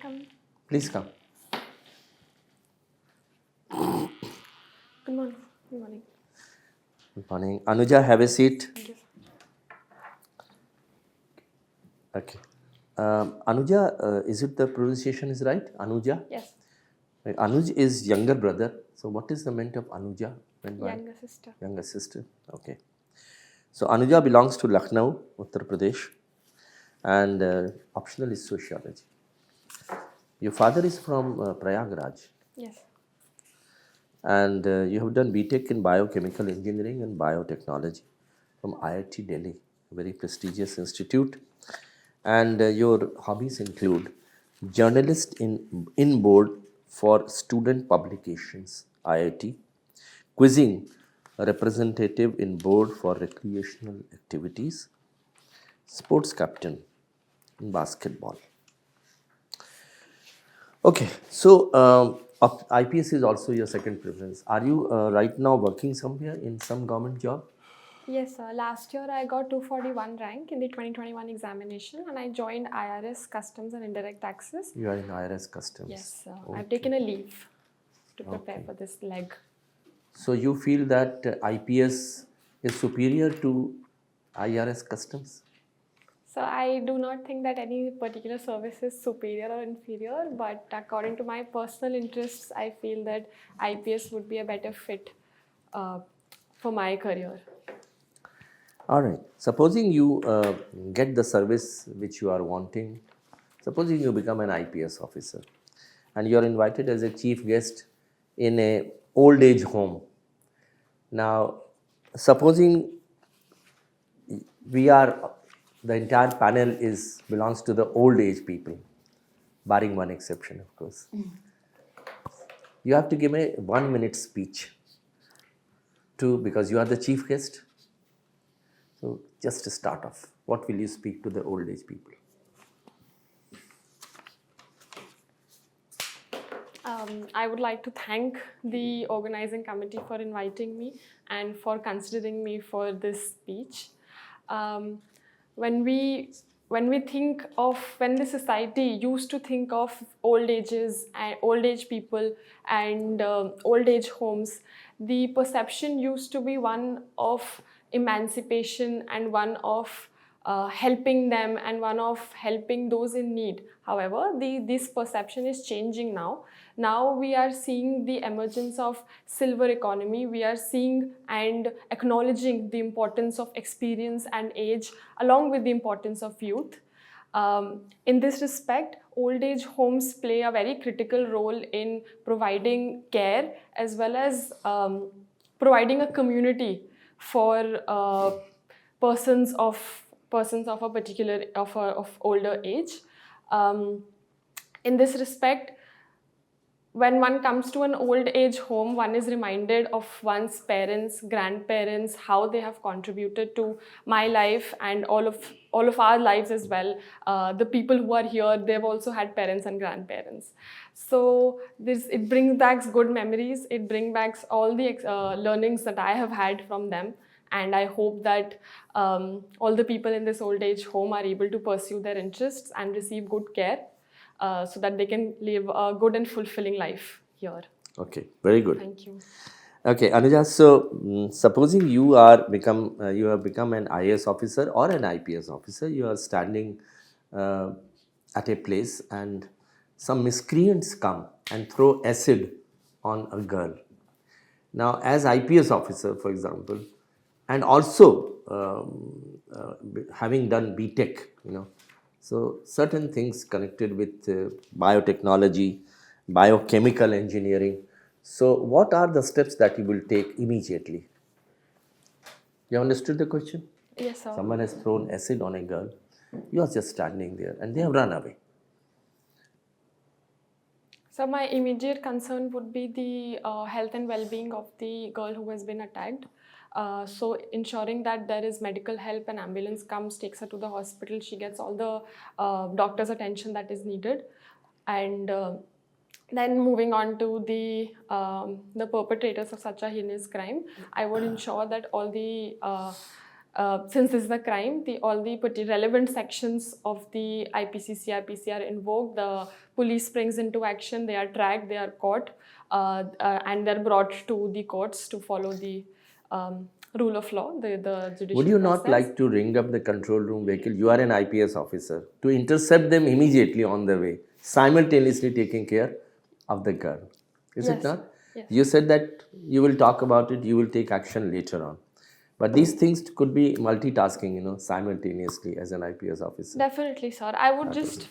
come. Please come. Good morning. Good morning. Good morning. Anuja, have a seat. Thank you. Okay. Anuja, is it the pronunciation is right? Anuja? Yes. Anuj is younger brother. So what is the meaning of Anuja? Meant by Younger sister. younger sister. Okay. So Anuja belongs to Lucknow, Uttar Pradesh, and optional is sociology. Your father is from Prayagraj, Yes. and you have done BTech in biochemical engineering and biotechnology from IIT Delhi, a very prestigious institute. And your hobbies include journalist in board for student publications, IIT, quizzing, a representative in board for recreational activities, sports captain in basketball. Okay, so IPS is also your second preference. Are you right now working somewhere in some government job? Yes, sir. Last year I got 241 rank in the 2021 examination and I joined IRS Customs and Indirect Taxes. You are in IRS Customs. Yes, sir. Okay. I've taken a leave to prepare Okay. for this leg. So you feel that IPS is superior to IRS Customs? So I do not think that any particular service is superior or inferior, but according to my personal interests, I feel that IPS would be a better fit for my career. All right. Supposing you get the service which you are wanting, supposing you become an IPS officer and you are invited as a chief guest in a old age home. Now, supposing the entire panel belongs to the old age people, barring one exception, of course. You have to give a 1 minute speech because you are the chief guest. So just to start off, what will you speak to the old age people? I would like to thank the organizing committee for inviting me and for considering me for this speech. When the society used to think of old age people and old age homes, the perception used to be one of emancipation and one of helping them and one of helping those in need. However, this perception is changing now. Now we are seeing the emergence of silver economy. We are seeing and acknowledging the importance of experience and age along with the importance of youth. In this respect, old age homes play a very critical role in providing care as well as providing a community for persons of a particular of older age. In this respect, when one comes to an old age home, one is reminded of one's parents, grandparents, how they have contributed to my life and all of our lives as well. The people who are here, they've also had parents and grandparents. So it brings back good memories. It brings back all the learnings that I have had from them. And I hope that all the people in this old age home are able to pursue their interests and receive good care. So that they can live a good and fulfilling life here. Okay, very good. Thank you. Okay, Anuja, so supposing you have become an IAS officer or an IPS officer, you are standing at a place and some miscreants come and throw acid on a girl. Now, as IPS officer, for example, and also having done BTech, so certain things connected with biotechnology, biochemical engineering. So what are the steps that you will take immediately? You understood the question? Yes, sir. Someone has thrown acid on a girl. You are just standing there and they have run away. So my immediate concern would be the health and well-being of the girl who has been attacked. So ensuring that there is medical help, an ambulance comes, takes her to the hospital, she gets all the doctor's attention that is needed. And then moving on to the perpetrators of such a heinous crime, I would ensure that all the since this is a crime, all the relevant sections of the IPC, CRPC are invoked. The police springs into action. They are tracked. They are caught, and they're brought to the courts to follow the rule of law, the judicial Would you not process. like to ring up the control room vehicle? You are an IPS officer, to intercept them immediately on the way, simultaneously taking care of the girl. Is it Yes, not? yes. You said that you will talk about it, you will take action later on. But these things could be multitasking, simultaneously as an IPS officer. Definitely, sir. I would just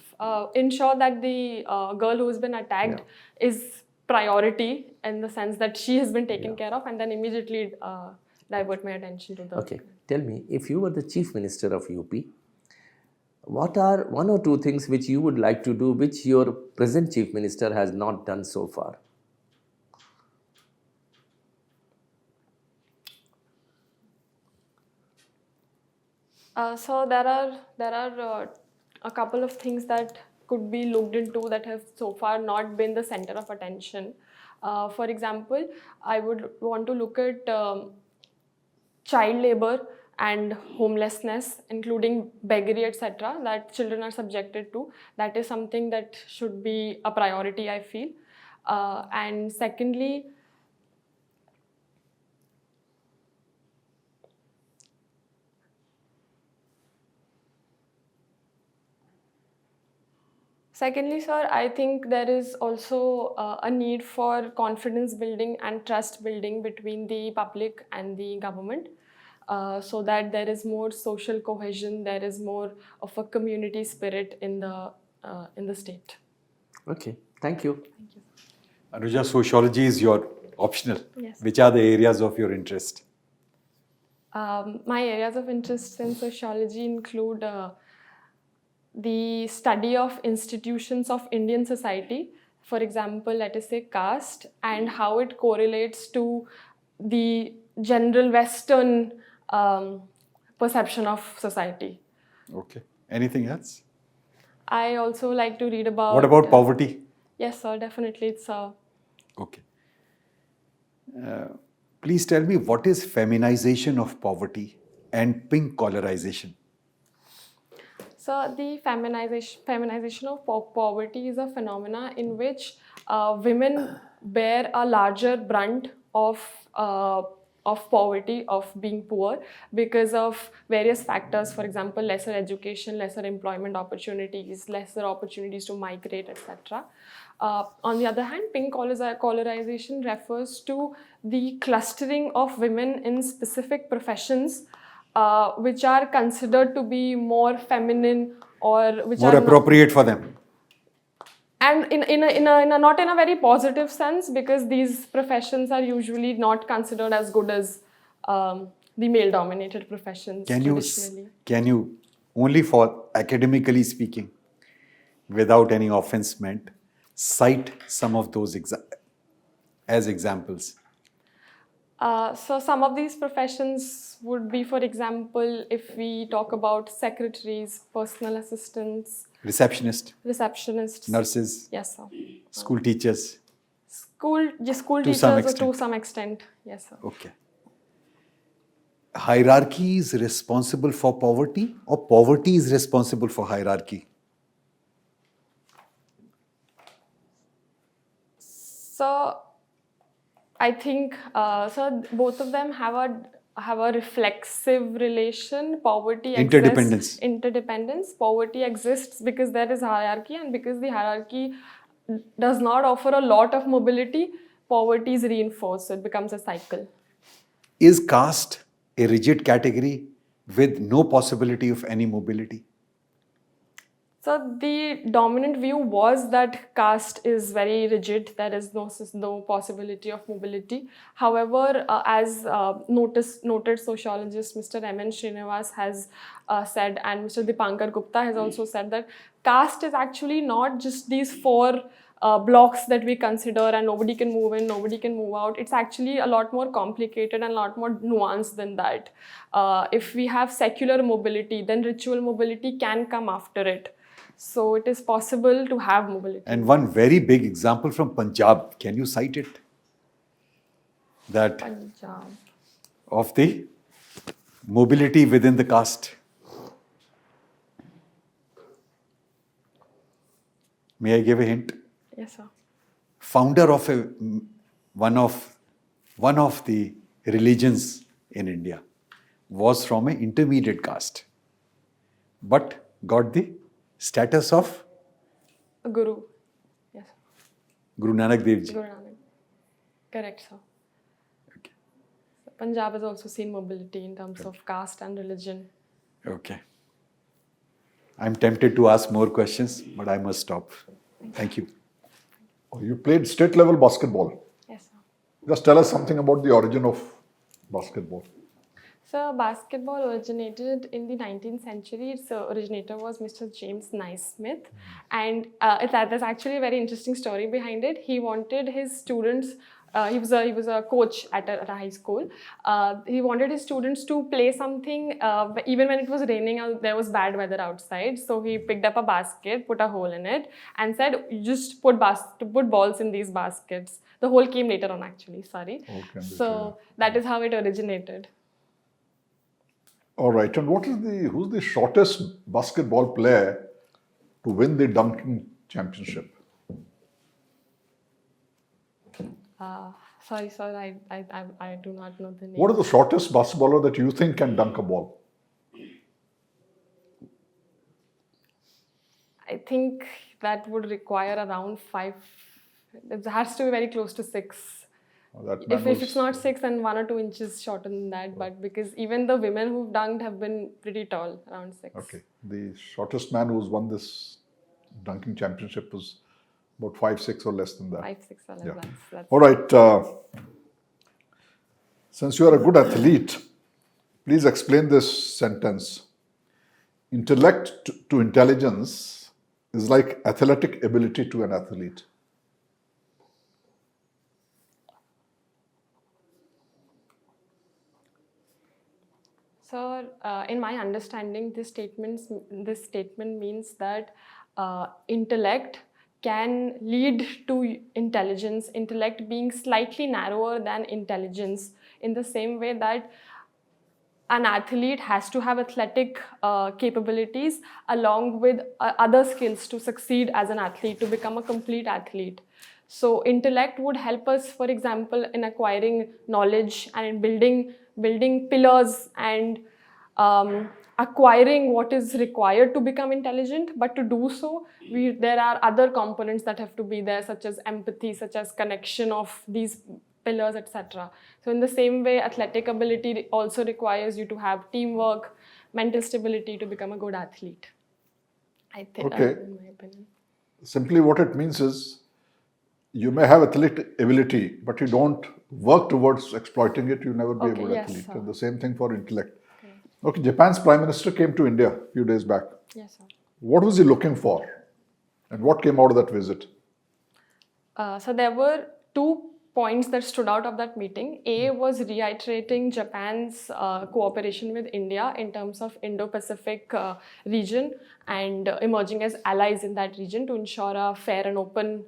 ensure that the girl who has been attacked is priority in the sense that she has been taken care of, and then immediately divert my attention to the. Okay, tell me, if you were the chief minister of UP, what are one or two things which you would like to do which your present chief minister has not done so far? So there are a couple of things that could be looked into that have so far not been the center of attention. For example, I would want to look at child labor and homelessness, including beggary, etc., that children are subjected to. That is something that should be a priority, I feel. And secondly, sir, I think there is also a need for confidence building and trust building between the public and the government, so that there is more social cohesion, there is more of a community spirit in the state. Okay, thank you. Thank you. Anuja, sociology is your optional. Yes. Which are the areas of your interest? My areas of interest in sociology include the study of institutions of Indian society, for example, let us say caste, and how it correlates to the general Western perception of society. Okay. Anything else? I also like to read about... What about poverty? Yes, sir, definitely. It's Okay. Please tell me, what is feminization of poverty and pink collarization? So the feminization of poverty is a phenomena in which women bear a larger brunt of poverty, of being poor, because of various factors. For example, lesser education, lesser employment opportunities, lesser opportunities to migrate, etc. On the other hand, pink collarization refers to the clustering of women in specific professions which are considered to be more feminine or which More are appropriate for them. And in a not in a very positive sense, because these professions are usually not considered as good as the male-dominated professions traditionally. Can you, only for academically speaking, without any offense meant, cite some of those as examples? So some of these professions would be, for example, if we talk about secretaries, personal assistants, receptionists, nurses, yes, sir. School teachers. School teachers to some extent, yes, sir. Okay. Hierarchy is responsible for poverty, or poverty is responsible for hierarchy? So I think so both of them have a reflexive relation. Poverty exists. Interdependence. Poverty exists because there is hierarchy, and because the hierarchy does not offer a lot of mobility, poverty is reinforced. So it becomes a cycle. Is caste a rigid category with no possibility of any mobility? So the dominant view was that caste is very rigid. There is no possibility of mobility. However, as noted sociologist Mr. M.N. Srinivas has said, and Mr. Dipankar Gupta has also said, that caste is actually not just these four blocks that we consider and nobody can move in, nobody can move out. It's actually a lot more complicated and a lot more nuanced than that. If we have secular mobility, then ritual mobility can come after it. So it is possible to have mobility. And one very big example from Punjab, can you cite it? That Punjab. Of the Mobility within the caste. May I give a hint? Yes, sir. Founder of one of the religions in India was from an intermediate caste, but got the status of A guru. Yes, sir. Guru Nanak Dev Ji. Guru Nanak. Correct, sir. Okay. Punjab has also seen mobility in terms of caste and religion. Okay. I'm tempted to ask more questions, but I must stop. Thank you. You played state level basketball. Yes, sir. Just tell us something about the origin of basketball. So basketball originated in the 19th century. Its originator was Mr. James Naismith, and there's actually a very interesting story behind it. He wanted his students. He was a coach at a high school. He wanted his students to play something even when it was raining out. There was bad weather outside, so he picked up a basket, put a hole in it, and said, "You just put balls in these baskets." The hole came later on, actually. Sorry. Okay, So that is how it originated. All right, and who's the shortest basketball player to win the dunking championship? Sorry, sir, I do not know the name. What is the shortest basketballer that you think can dunk a ball? I think that would require around 5. It has to be very close to 6. That man If it's not 6, then 1 or 2 inches shorter than that. But because even the women who've dunked have been pretty tall, around 6. Okay, the shortest man who's won this dunking championship was about 5'6" or less than that. 5, 6 or less. Yeah. That's All right. Since you are a good athlete, please explain this sentence. Intellect to intelligence is like athletic ability to an athlete. So, in my understanding, this statement means that intellect can lead to intelligence, intellect being slightly narrower than intelligence, in the same way that an athlete has to have athletic capabilities along with other skills to succeed as an athlete, to become a complete athlete. So intellect would help us, for example, in acquiring knowledge and in building pillars and acquiring what is required to become intelligent. But to do so, there are other components that have to be there, such as empathy, such as connection of these pillars, etc. So in the same way, athletic ability also requires you to have teamwork, mental stability to become a good athlete. I think, Okay. in my opinion. Simply what it means is you may have athletic ability, but you don't work towards exploiting it, you'll never be a Okay, good yes, athlete. sir. And the same thing for intellect. Okay, Japan's Prime Minister came to India a few days back. Yes, sir. What was he looking for? And what came out of that visit? So there were 2 points that stood out of that meeting. A was reiterating Japan's cooperation with India in terms of Indo-Pacific region and emerging as allies in that region to ensure a fair and open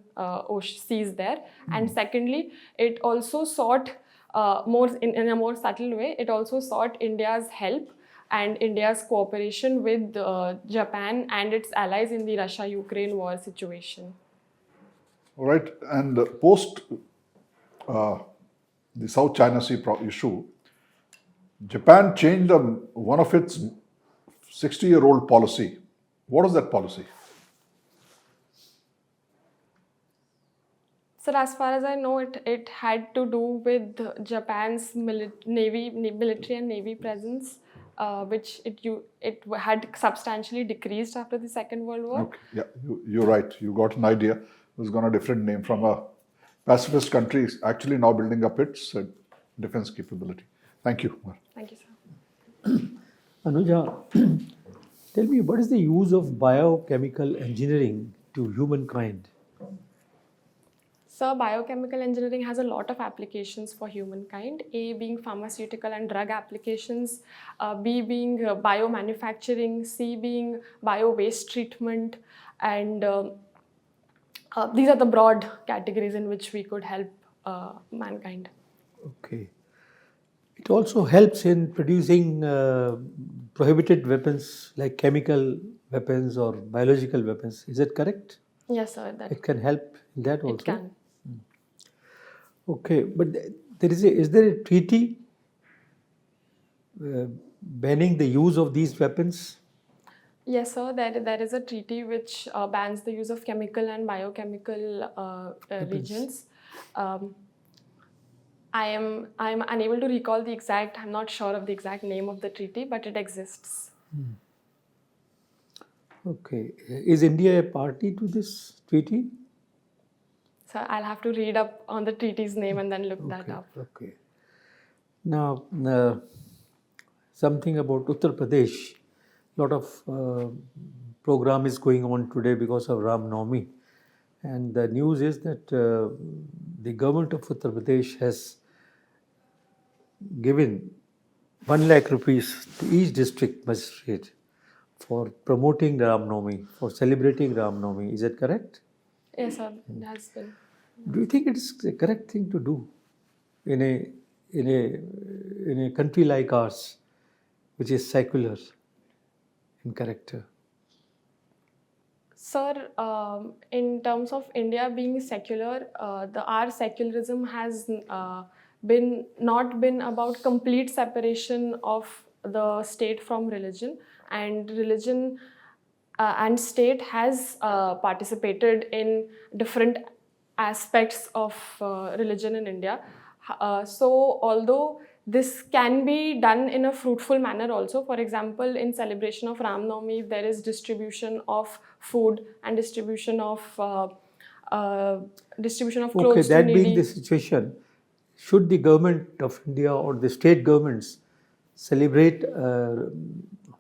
seas there. And secondly, it also sought in a more subtle way, it also sought India's help and India's cooperation with Japan and its allies in the Russia-Ukraine war situation. All right, and post the South China Sea issue, Japan changed one of its 60-year-old policy. What was that policy? So as far as I know, it had to do with Japan's military and navy presence, which it had substantially decreased after the Second World War. Okay, yeah, you're right. You got an idea. It was gone a different name from a pacifist country, actually now building up its defense capability. Thank you. Thank you, sir. Anuja, tell me, what is the use of biochemical engineering to humankind? So biochemical engineering has a lot of applications for humankind. A being pharmaceutical and drug applications, B being biomanufacturing, C being bio-waste treatment, and these are the broad categories in which we could help mankind. Okay. It also helps in producing prohibited weapons like chemical weapons or biological weapons. Is that correct? Yes, sir. That It can help in that also. it can. Okay, but is there a treaty banning the use of these weapons? Yes, sir. There is a treaty which bans the use of chemical and biochemical regions. I'm unable to recall the exact. I'm not sure of the exact name of the treaty, but it exists. Okay, is India a party to this treaty? So I'll have to read up on the treaty's name and then look that Okay, up. okay. Now, something about Uttar Pradesh. A lot of program is going on today because of Ram Navami. And the news is that the government of Uttar Pradesh has given 1 lakh rupees to each district magistrate for promoting Ram Navami, for celebrating Ram Navami. Is that correct? Yes, sir. It has been. Do you think it's the correct thing to do in a country like ours, which is secular in character? Sir, in terms of India being secular, our secularism has not been about complete separation of the state from religion, and religion and state has participated in different aspects of religion in India. So, although this can be done in a fruitful manner also, for example, in celebration of Ram Navami, there is distribution of food and distribution of Okay, clothes to that being needy. the situation, should the government of India or the state governments celebrate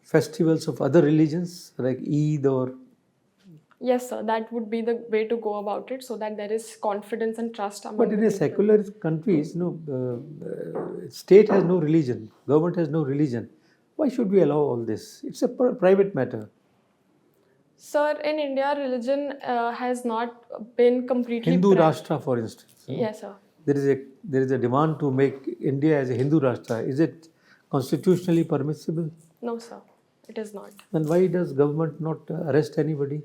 festivals of other religions like Eid or? Yes, sir, that would be the way to go about it, so that there is confidence and trust among But the in a people. secular countries, state has no religion, government has no religion. Why should we allow all this? It's a private matter. Sir, in India, religion has not been completely Hindu Rashtra, for instance. Yes, sir. There is a demand to make India as a Hindu Rashtra. Is it constitutionally permissible? No, sir, it is not. Then why does government not arrest anybody?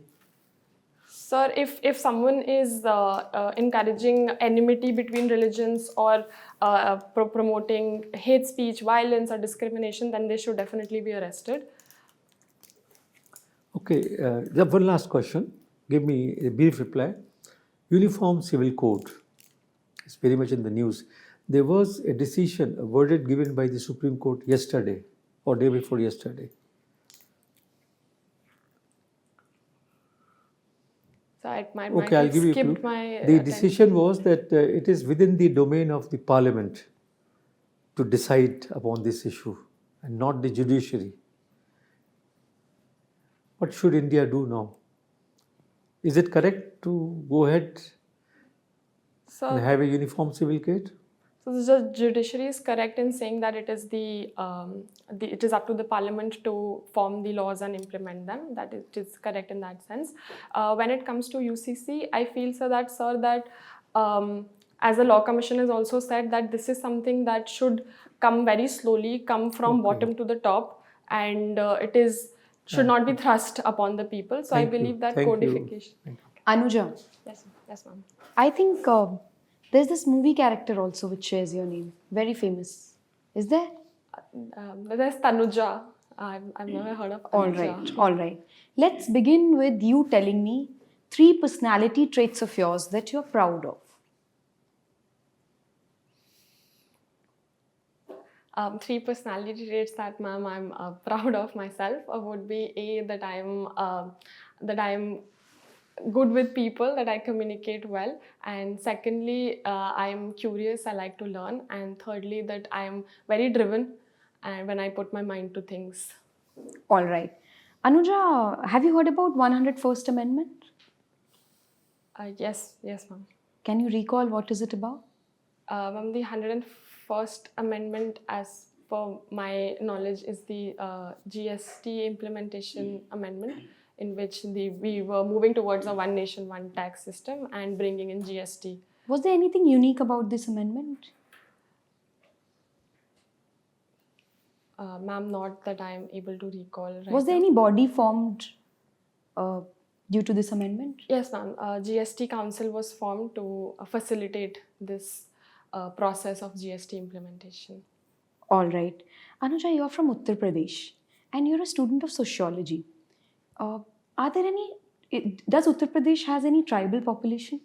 Sir, if someone is encouraging enmity between religions or promoting hate speech, violence, or discrimination, then they should definitely be arrested. Okay, one last question. Give me a brief reply. Uniform Civil Code is very much in the news. There was a decision, a verdict given by the Supreme Court yesterday or day before yesterday. So I might Okay, I'll give you a clue. skipped my The decision was that it is within the domain of the Parliament to decide upon this issue and not the judiciary. What should India do now? Is it correct to go ahead and have a uniform civil code? So the judiciary is correct in saying that it is it is up to the parliament to form the laws and implement them. That it is correct in that sense. When it comes to UCC, I feel that as the Law Commission has also said, that this is something that should come very slowly, come from bottom to the top, and should not be thrust upon the people. So I believe that codification. Anuja, Yes, ma'am. I think there's this movie character also which shares your name. Very famous. Is there? There's Tanuja. I've never heard of Anuja. All right. Let's begin with you telling me 3 personality traits of yours that you're proud of. 3 personality traits that, ma'am, I'm proud of myself would be that I'm good with people, that I communicate well, and secondly, I'm curious, I like to learn, and thirdly, that I'm very driven and when I put my mind to things. All right. Anuja, have you heard about 101st Amendment? Yes, ma'am. Can you recall what is it about? Ma'am, the 101st Amendment, as per my knowledge, is the GST implementation amendment, in which we were moving towards a one nation, one tax system and bringing in GST. Was there anything unique about this amendment? Ma'am, not that I am able to recall right Was there now. any body formed due to this amendment? Yes, ma'am. GST Council was formed to facilitate this process of GST implementation. All right. Anuja, you are from Uttar Pradesh and you're a student of sociology. Are there any, does Uttar Pradesh has any tribal population?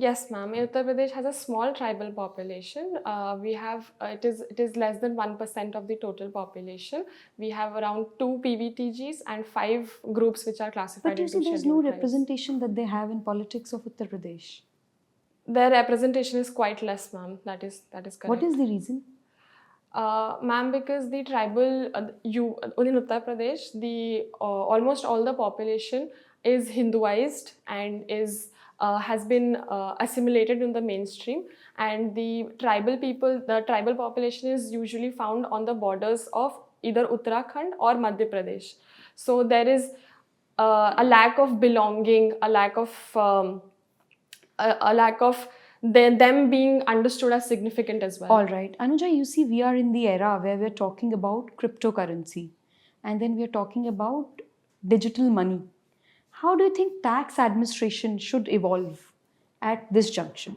Yes, ma'am. Uttar Pradesh has a small tribal population. We have it is less than 1% of the total population. We have around 2 PVTGs and 5 groups which are classified But you see, into there's no scheduled tribes. representation that they have in politics of Uttar Pradesh. Their representation is quite less, ma'am. That is correct. What is the reason? Ma'am, because the tribal in Uttar Pradesh, the almost all the population is Hinduized and is has been assimilated in the mainstream, and the tribal population is usually found on the borders of either Uttarakhand or Madhya Pradesh. So there is a lack of belonging, a lack of them being understood as significant as well. All right. Anuja, you see, we are in the era where we're talking about cryptocurrency and then we're talking about digital money. How do you think tax administration should evolve at this junction?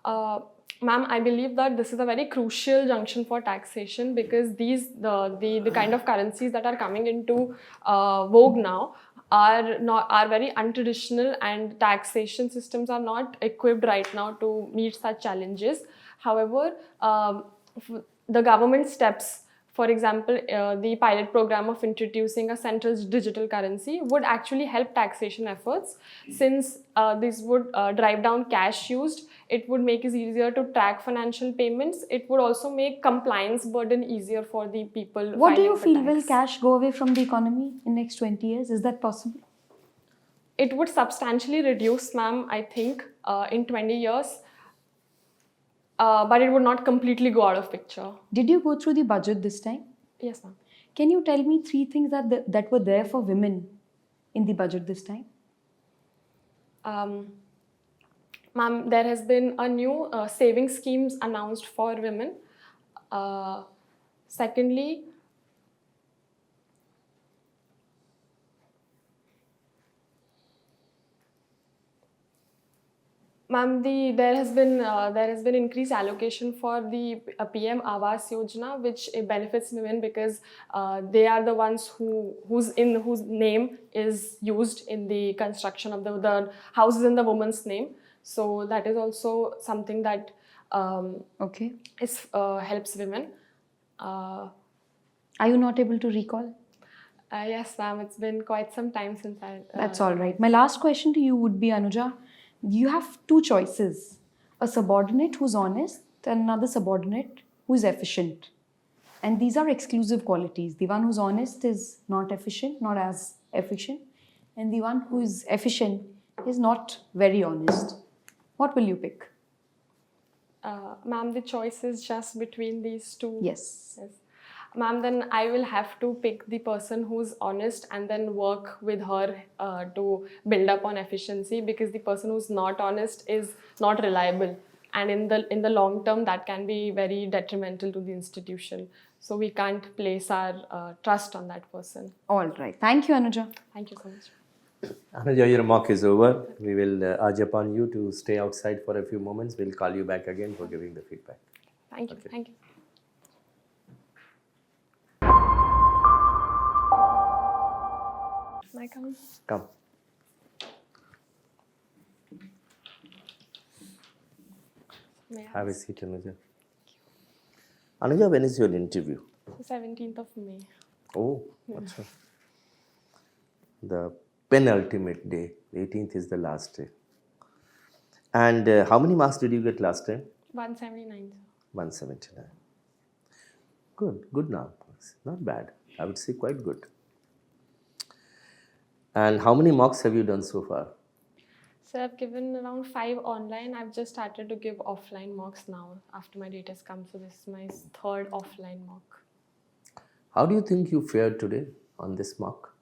Ma'am, I believe that this is a very crucial junction for taxation, because the kind of currencies that are coming into vogue now are very untraditional, and taxation systems are not equipped right now to meet such challenges. However, the government steps, for example, the pilot program of introducing a central digital currency would actually help taxation efforts, since this would drive down cash used. It would make it easier to track financial payments. It would also make compliance burden easier for the people. What do you filing feel? the Will tax. cash go away from the economy in next 20 years? Is that possible? It would substantially reduce, ma'am, I think, in 20 years. But it would not completely go out of picture. Did you go through the budget this time? Yes, ma'am. Can you tell me 3 things that were there for women in the budget this time? Ma'am, there has been a new saving schemes announced for women. Secondly, ma'am, there has been increased allocation for the PM Awas Yojana, which benefits women because they are the ones whose name is used in the construction of the houses in the woman's name. So that is also something that Okay. helps women. Are you not able to recall? Yes, ma'am. It's been quite some time since I. That's all right. My last question to you would be, Anuja, you have 2 choices: a subordinate who's honest and another subordinate who's efficient. And these are exclusive qualities. The one who's honest is not efficient, not as efficient, and the one who is efficient is not very honest. What will you pick? Ma'am, the choice is just between these two. Yes. Yes. Ma'am, then I will have to pick the person who's honest and then work with her to build up on efficiency, because the person who's not honest is not reliable, and in the long term that can be very detrimental to the institution. So we can't place our trust on that person. All right. Thank you, Anuja. Thank you so much. Anuja, your mock is over. We will urge upon you to stay outside for a few moments. We'll call you back again for giving the feedback. Thank you. Okay. Thank you. May I come? Come. May I Have a seat, Anuja. Anuja, when is your interview? 17th of May. Oh, acha. The penultimate day. 18th is the last day. And how many marks did you get last time? 179. 179. Good now. Not bad. I would say quite good. And how many mocks have you done so far? So I've given around 5 online. I've just started to give offline mocks now after my date has come. So this is my 3rd offline mock. How do you think you fared today on this mock?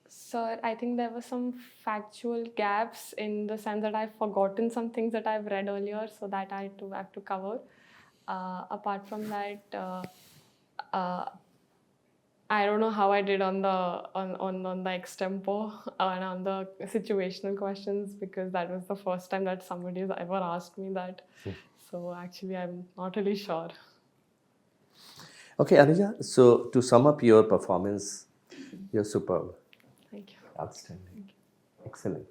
Sir, I think there were some factual gaps in the sense that I've forgotten some things that I've read earlier, so that I have to cover. Apart from that, I don't know how I did on the on the extempo and on the situational questions, because that was the first time that somebody has ever asked me that. So actually, I'm not really sure. Okay, Anuja, so to sum up your performance, you're superb, Thank you. outstanding, excellent.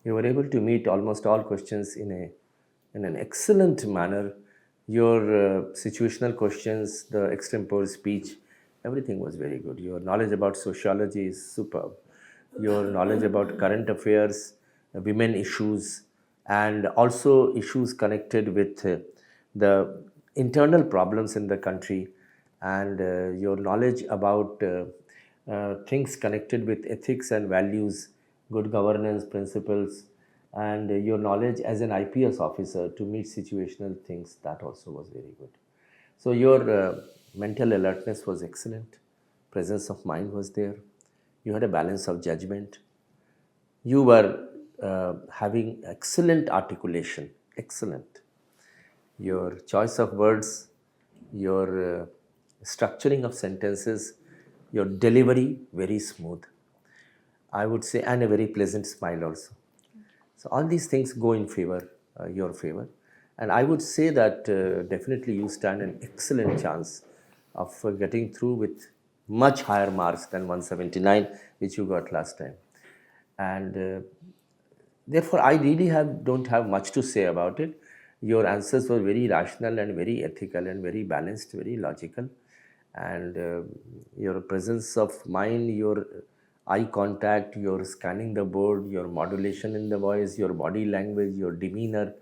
You were able to meet almost all questions in an excellent manner. Your situational questions, the extempore speech, everything was very good. Your knowledge about sociology is superb. Your knowledge about current affairs, women issues, and also issues connected with the internal problems in the country, and your knowledge about things connected with ethics and values, good governance principles, and your knowledge as an IPS officer to meet situational things, that also was very good. So your mental alertness was excellent, presence of mind was there, you had a balance of judgment, you were having excellent articulation, excellent. Your choice of words, your structuring of sentences, your delivery, very smooth, I would say, and a very pleasant smile also. So all these things go in favor, your favor. And I would say that definitely you stand an excellent chance of getting through with much higher marks than 179, which you got last time. And therefore, I really don't have much to say about it. Your answers were very rational and very ethical and very balanced, very logical. And your presence of mind, your eye contact, your scanning the board, your modulation in the voice, your body language, your demeanor,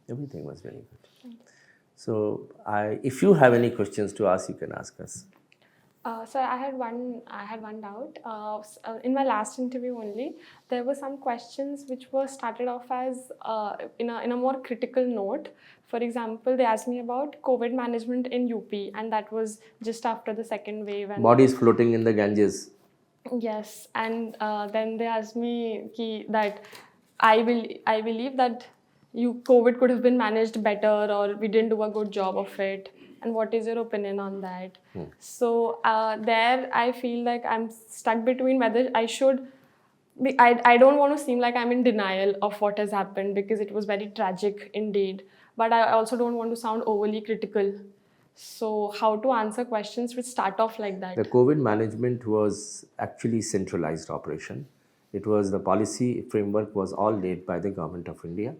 everything was very good. So, if you have any questions to ask, you can ask us. So I had one doubt. In my last interview only, there were some questions which were started off as in a more critical note. For example, they asked me about COVID management in UP, and that was just after the second wave. And Bodies floating in the Ganges. yes, and then they asked me that I believe that COVID could have been managed better, or we didn't do a good job of it. And what is your opinion on that? So there I feel like I'm stuck between whether I should. I don't want to seem like I'm in denial of what has happened, because it was very tragic indeed. But I also don't want to sound overly critical. So how to answer questions which start off like that? The COVID management was actually centralized operation. It was the policy framework was all laid by the government of India.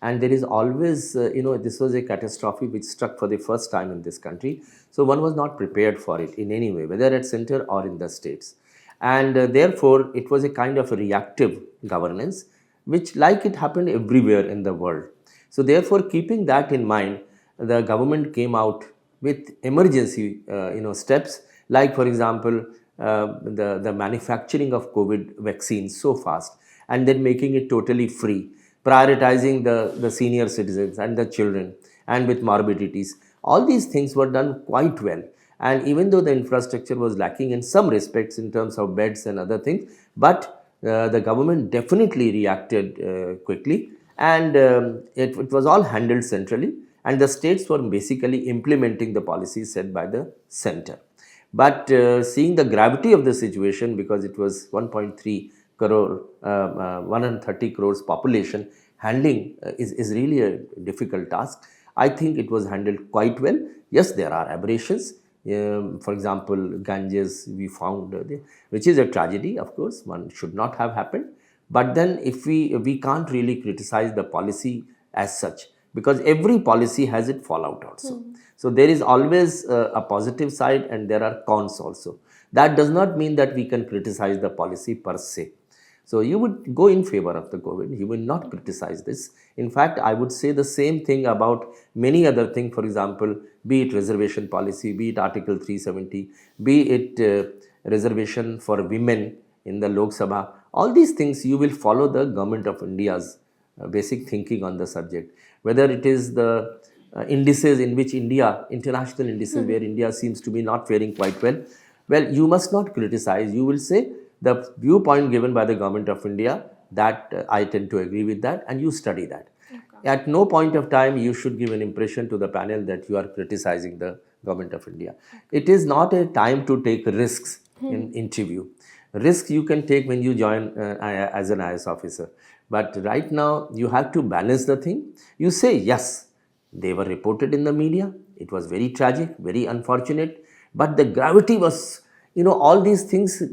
And there is always, this was a catastrophe which struck for the first time in this country. So one was not prepared for it in any way, whether at center or in the states. And therefore, it was a kind of a reactive governance, which like it happened everywhere in the world. So therefore, keeping that in mind, the government came out with emergency steps, like for example, the manufacturing of COVID vaccines so fast, and then making it totally free, prioritizing the senior citizens and the children and with morbidities. All these things were done quite well. And even though the infrastructure was lacking in some respects in terms of beds and other things, but the government definitely reacted quickly, and it was all handled centrally, and the states were basically implementing the policies set by the center. But seeing the gravity of the situation, because it was 1.3 crore, 130 crores population, handling is really a difficult task. I think it was handled quite well. Yes, there are aberrations. For example, Ganges we found, which is a tragedy, of course, one should not have happened. But then if we can't really criticize the policy as such, because every policy has its fallout also. So there is always a positive side and there are cons also. That does not mean that we can criticize the policy per se. So you would go in favor of the COVID, you will not criticize this. In fact, I would say the same thing about many other things, for example, be it reservation policy, be it Article 370, be it reservation for women in the Lok Sabha. All these things you will follow the government of India's basic thinking on the subject. Whether it is the indices in which international indices where India seems to be not faring quite well, you must not criticize. You will say the viewpoint given by the government of India, that I tend to agree with that, and you study that. Okay. At no point of time you should give an impression to the panel that you are criticizing the Government of India. It is not a time to take risks in interview. Risk you can take when you join as an IAS officer. But right now, you have to balance the thing. You say, yes, they were reported in the media. It was very tragic, very unfortunate. But the gravity was, all these things,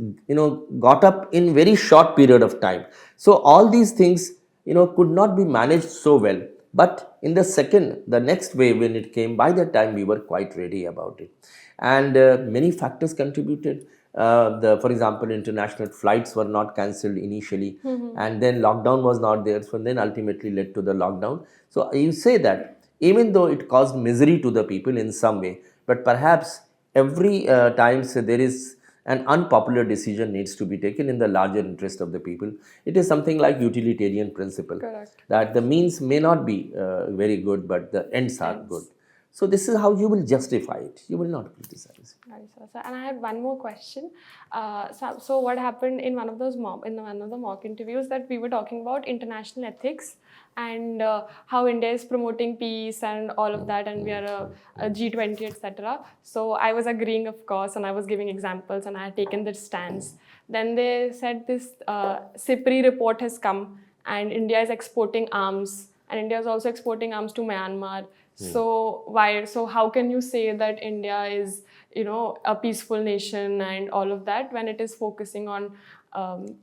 got up in very short period of time. So all these things, could not be managed so well. But in the next wave when it came, by that time we were quite ready about it. And many factors contributed. For example, international flights were not cancelled initially, and then lockdown was not there. So then ultimately led to the lockdown. So you say that even though it caused misery to the people in some way, but perhaps every times there is an unpopular decision needs to be taken in the larger interest of the people. It is something like utilitarian principle. Correct. That the means may not be very good, but the ends are good. So this is how you will justify it. You will not criticize. Right, sir. And I had one more question. So what happened in one of the mock interviews, that we were talking about international ethics and how India is promoting peace and all of that, and we are a G20, etc. So I was agreeing, of course, and I was giving examples, and I had taken this stance. Then they said this CIPRI report has come, and India is exporting arms, and India is also exporting arms to Myanmar. So why? So how can you say that India is, a peaceful nation and all of that, when it is focusing on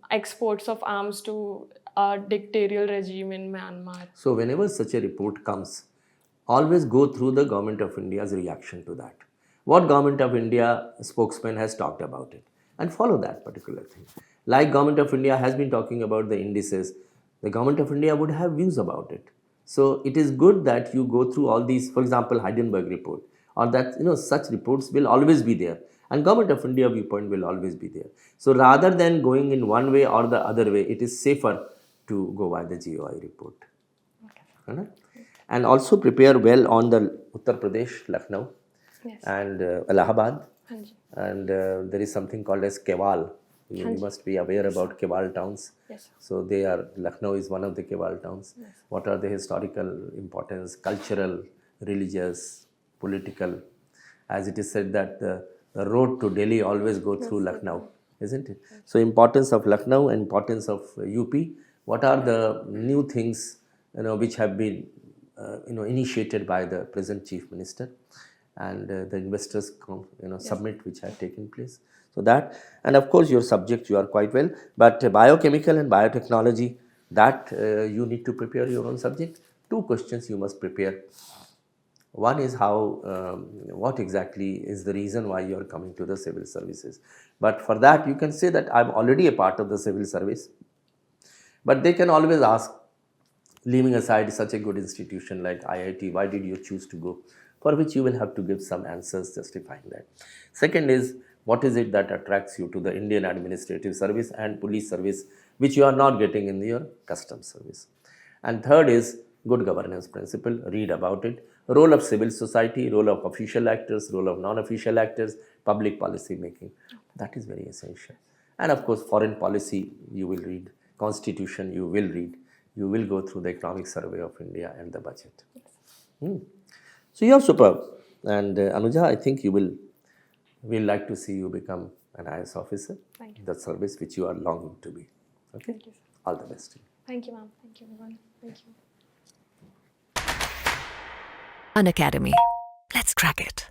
exports of arms to a dictatorial regime in Myanmar? So whenever such a report comes, always go through the Government of India's reaction to that. What Government of India spokesman has talked about it, and follow that particular thing. Like Government of India has been talking about the indices, the Government of India would have views about it. So it is good that you go through all these, for example, Heidelberg report, or that, such reports will always be there, and Government of India viewpoint will always be there. So rather than going in one way or the other way, it is safer to go by the GOI report. Okay. And also prepare well on the Uttar Pradesh, Lucknow, and Allahabad. And there is something called as Keval. You must be aware about Keval towns. Yes. So Lucknow is one of the Keval towns. Yes. What are the historical importance, cultural, religious, political? As it is said that the road to Delhi always go through Lucknow, isn't it? So importance of Lucknow and importance of UP. What are the new things, which have been, initiated by the present Chief Minister, and the investors, summit which had taken place. So that, and of course your subject you are quite well, but biochemical and biotechnology, that you need to prepare your own subject. 2 questions you must prepare. One is what exactly is the reason why you are coming to the civil services. But for that you can say that I am already a part of the civil service. But they can always ask, leaving aside such a good institution like IIT, why did you choose to go? For which you will have to give some answers justifying that. Second is, what is it that attracts you to the Indian administrative service and police service, which you are not getting in your customs service? And third is good governance principle, read about it. Role of civil society, role of official actors, role of non-official actors, public policy making. That is very essential. And of course, foreign policy you will read, constitution you will read, you will go through the economic survey of India and the budget. So you are superb. And Anuja, I think we'll like to see you become an IAS officer. Thank you. The service which you are longing to be. Okay? Thank you, sir. All the best to you. Thank you, ma'am. Thank you, everyone. Thank you. Unacademy. Let's crack it.